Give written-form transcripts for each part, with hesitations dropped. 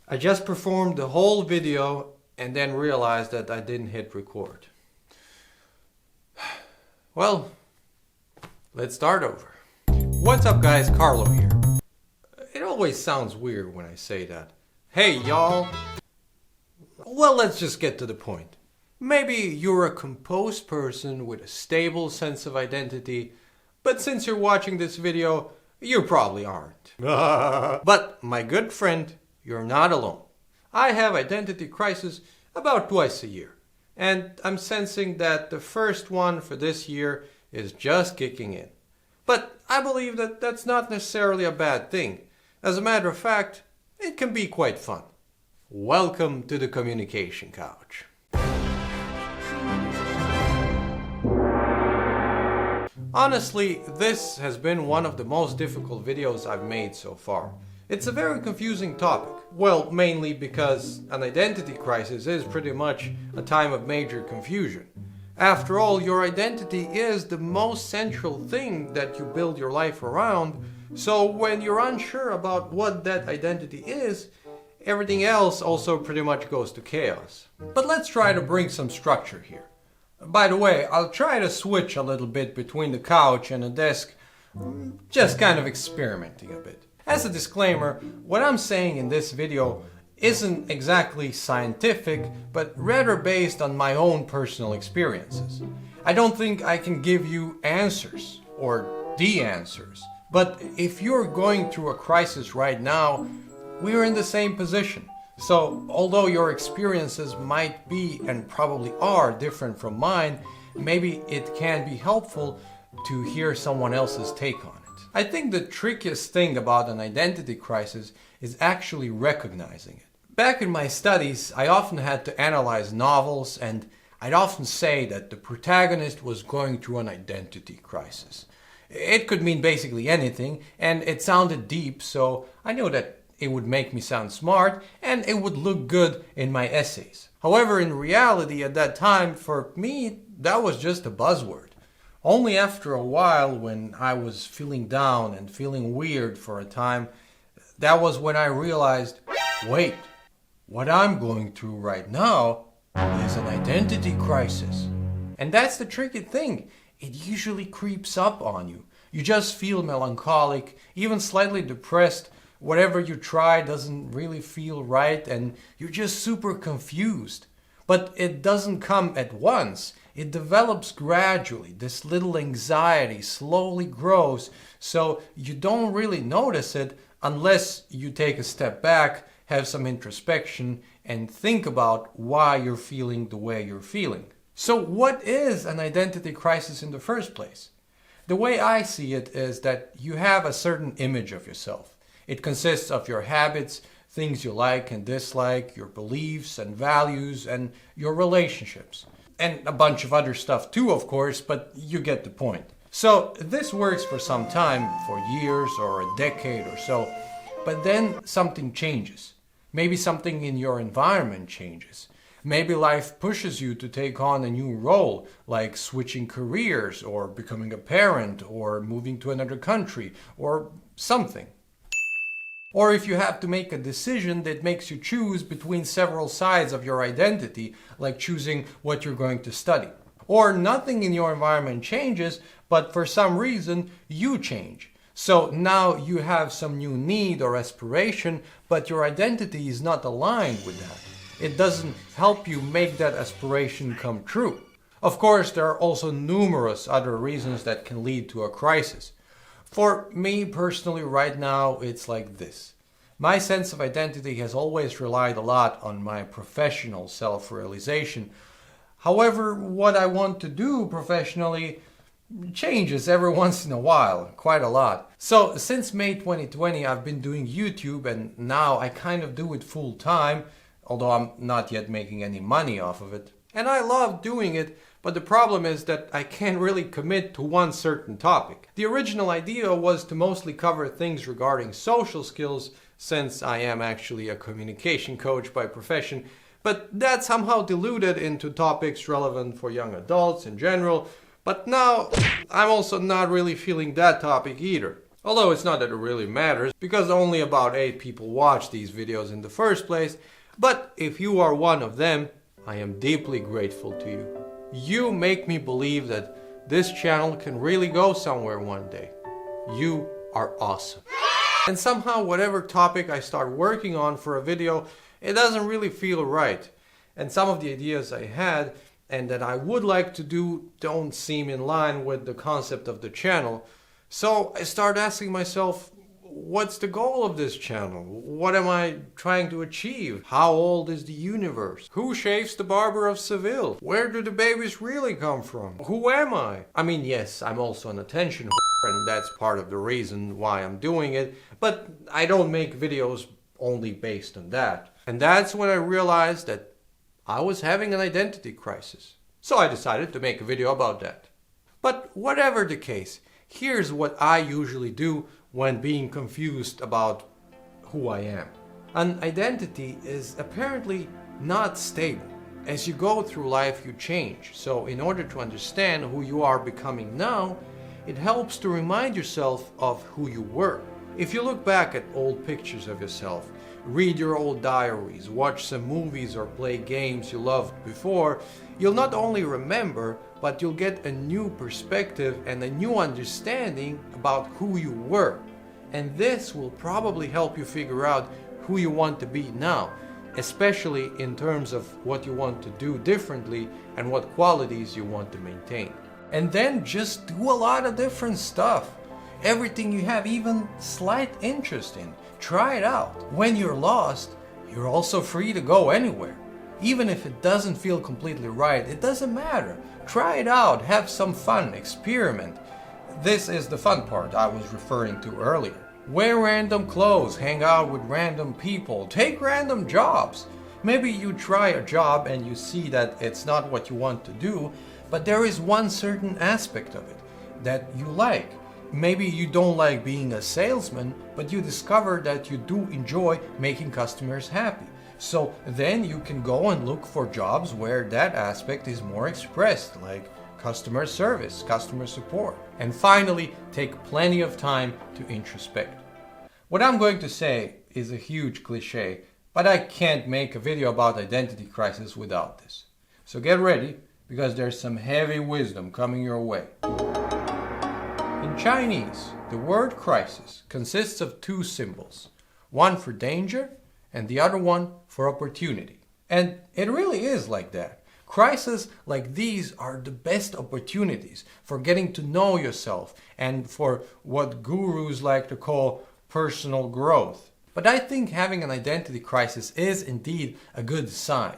I just performed the whole video and then realized that I didn't hit record. Well, let's start over. What's up guys, Carlo here. It always sounds weird when I say that. Hey y'all. Well, let's just get to the point. Maybe you're a composed person with a stable sense of identity, but since you're watching this video, you probably aren't. But my good friend, you're not alone. I have identity crisis about twice a year, and I'm sensing that the first one for this year is just kicking in. But I believe that that's not necessarily a bad thing. As a matter of fact, it can be quite fun. Welcome to the communication couch. Honestly, this has been one of the most difficult videos I've made so far. It's a very confusing topic. Well, mainly because an identity crisis is pretty much a time of major confusion. After all, your identity is the most central thing that you build your life around, so when you're unsure about what that identity is, everything else also pretty much goes to chaos. But let's try to bring some structure here. By the way, I'll try to switch a little bit between the couch and the desk, just kind of experimenting a bit. As a disclaimer, what I'm saying in this video isn't exactly scientific, but rather based on my own personal experiences. I don't think I can give you answers, or the answers. But if you're going through a crisis right now, we're in the same position. So, although your experiences might be and probably are different from mine, maybe it can be helpful to hear someone else's take on it. I think the trickiest thing about an identity crisis is actually recognizing it. Back in my studies, I often had to analyze novels, and I'd often say that the protagonist was going through an identity crisis. It could mean basically anything, and it sounded deep, so I knew that it would make me sound smart, and it would look good in my essays. However, in reality at that time, for me, that was just a buzzword. Only after a while, when I was feeling down and feeling weird for a time, that was when I realized, wait, what I'm going through right now is an identity crisis. And that's the tricky thing. It usually creeps up on you. You just feel melancholic, even slightly depressed. Whatever you try doesn't really feel right, and you're just super confused. But it doesn't come at once. It develops gradually. This little anxiety slowly grows, so you don't really notice it unless you take a step back, have some introspection, and think about why you're feeling the way you're feeling. So what is an identity crisis in the first place? The way I see it is that you have a certain image of yourself. It consists of your habits, things you like and dislike, your beliefs and values, and your relationships. And a bunch of other stuff too, of course, but you get the point. So this works for some time, for years or a decade or so, but then something changes. Maybe something in your environment changes. Maybe life pushes you to take on a new role, like switching careers, or becoming a parent, or moving to another country, or something. Or if you have to make a decision that makes you choose between several sides of your identity, like choosing what you're going to study. Or nothing in your environment changes, but for some reason you change. So now you have some new need or aspiration, but your identity is not aligned with that. It doesn't help you make that aspiration come true. Of course, there are also numerous other reasons that can lead to a crisis. For me personally right now, it's like this. My sense of identity has always relied a lot on my professional self-realization. However, what I want to do professionally changes every once in a while, quite a lot. So since May 2020, I've been doing YouTube, and now I kind of do it full time, although I'm not yet making any money off of it. And I love doing it, but the problem is that I can't really commit to one certain topic. The original idea was to mostly cover things regarding social skills, since I am actually a communication coach by profession, but that somehow diluted into topics relevant for young adults in general. But now I'm also not really feeling that topic either. Although it's not that it really matters, because only about 8 people watch these videos in the first place. But if you are one of them, I am deeply grateful to you. You make me believe that this channel can really go somewhere one day. You are awesome. And somehow whatever topic I start working on for a video, it doesn't really feel right. And some of the ideas I had and that I would like to do don't seem in line with the concept of the channel. So I start asking myself, what's the goal of this channel? What am I trying to achieve? How old is the universe? Who shaves the barber of Seville? Where do the babies really come from? Who am I? I mean, yes, I'm also an attention whore, and that's part of the reason why I'm doing it, but I don't make videos only based on that. And that's when I realized that I was having an identity crisis. So I decided to make a video about that. But whatever the case, here's what I usually do when being confused about who I am. An identity is apparently not stable. As you go through life, you change. So in order to understand who you are becoming now, it helps to remind yourself of who you were. If you look back at old pictures of yourself, read your old diaries, watch some movies or play games you loved before, you'll not only remember, but you'll get a new perspective and a new understanding about who you were. And this will probably help you figure out who you want to be now, especially in terms of what you want to do differently and what qualities you want to maintain. And then just do a lot of different stuff. Everything you have even slight interest in. Try it out. When you're lost, you're also free to go anywhere. Even if it doesn't feel completely right, it doesn't matter. Try it out, have some fun, experiment. This is the fun part I was referring to earlier. Wear random clothes, hang out with random people, take random jobs. Maybe you try a job and you see that it's not what you want to do, but there is one certain aspect of it that you like. Maybe you don't like being a salesman, but you discover that you do enjoy making customers happy. So then you can go and look for jobs where that aspect is more expressed, like customer service, customer support. And finally, take plenty of time to introspect. What I'm going to say is a huge cliche, but I can't make a video about identity crisis without this. So get ready, because there's some heavy wisdom coming your way. In Chinese, the word crisis consists of 2 symbols, one for danger and the other one for opportunity. And it really is like that. Crises like these are the best opportunities for getting to know yourself and for what gurus like to call personal growth. But I think having an identity crisis is indeed a good sign.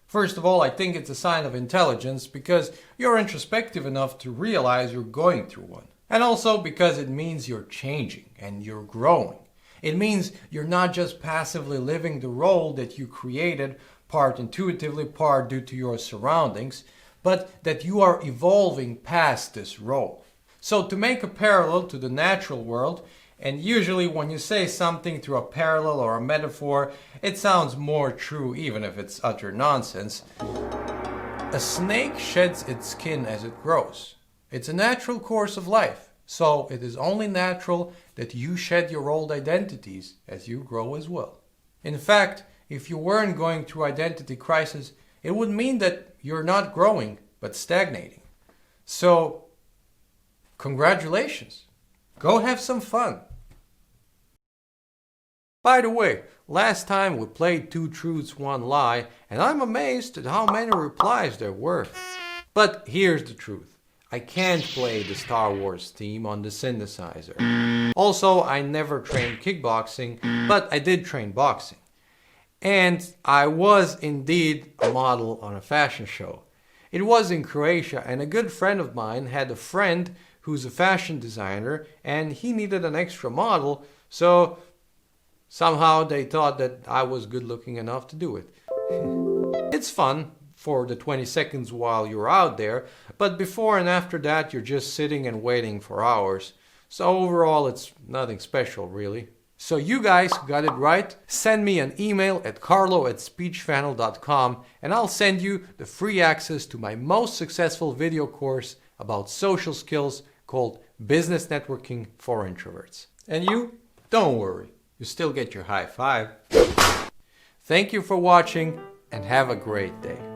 First of all, I think it's a sign of intelligence because you're introspective enough to realize you're going through one. And also because it means you're changing and you're growing. It means you're not just passively living the role that you created, part intuitively, part due to your surroundings, but that you are evolving past this role. So to make a parallel to the natural world, and usually when you say something through a parallel or a metaphor, it sounds more true even if it's utter nonsense. A snake sheds its skin as it grows. It's a natural course of life, so it is only natural that you shed your old identities as you grow as well. In fact, if you weren't going through identity crisis, it would mean that you're not growing, but stagnating. So, congratulations. Go have some fun. By the way, last time we played 2 Truths, 1 Lie, and I'm amazed at how many replies there were. But here's the truth. I can't play the Star Wars theme on the synthesizer. Also, I never trained kickboxing, but I did train boxing. And I was indeed a model on a fashion show. It was in Croatia, and a good friend of mine had a friend who's a fashion designer, and he needed an extra model, so somehow they thought that I was good looking enough to do it. It's fun for the 20 seconds while you're out there, but before and after that you're just sitting and waiting for hours. So overall it's nothing special really. So you guys got it right. Send me an email at carlo@speechfennel.com and I'll send you the free access to my most successful video course about social skills called Business Networking for Introverts. And you, don't worry, you still get your high five. Thank you for watching and have a great day.